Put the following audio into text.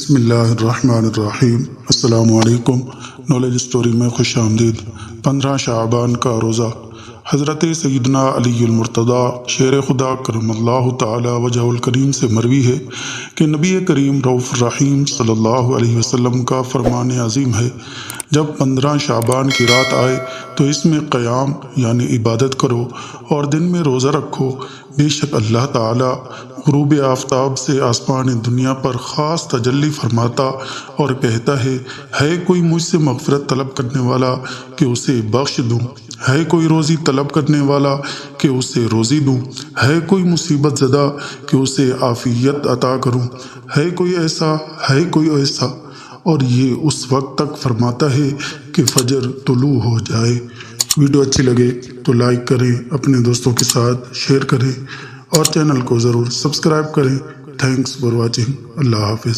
बिस्मिल्लाहिर्रहमानिर्रहीम। अस्सलामुअलैकुम। Knowledge story में खुश आमदीद। 15 शाबान का रोज़ा। हज़रत सैयदना अलीउल मुर्तज़ा शेर खुदा करमल्लाहु ताला वजहुल करीम से मरवी है कि नबी करीम रऊफ़ रहीम सल्लल्लाहु अलैहि वसल्लम का फरमान अज़ीम है, जब 15 शाबान की रात आए तो इसमें क़याम यानी इबादत करो और दिन में रोज़ा रखो। बेशक अल्लाह ताला ग़ुरूब आफ्ताब से आसमान दुनिया पर ख़ास तजल्ली फरमाता और कहता है कोई मुझसे मग़फ़िरत तलब करने वाला कि उसे बख्श दूँ, है कोई रोज़ी तलब करने वाला कि उसे रोज़ी दूँ, है कोई मुसीबत ज़दा कि उसे आफ़ियत अता करूँ, है कोई ऐसा। और ये उस वक्त तक फरमाता है कि फजर तुलू हो जाए। वीडियो अच्छी लगे तो लाइक करें, अपने दोस्तों के साथ शेयर करें और चैनल को ज़रूर सब्सक्राइब करें। Thanks for watching. अल्लाह हाफ़िज़।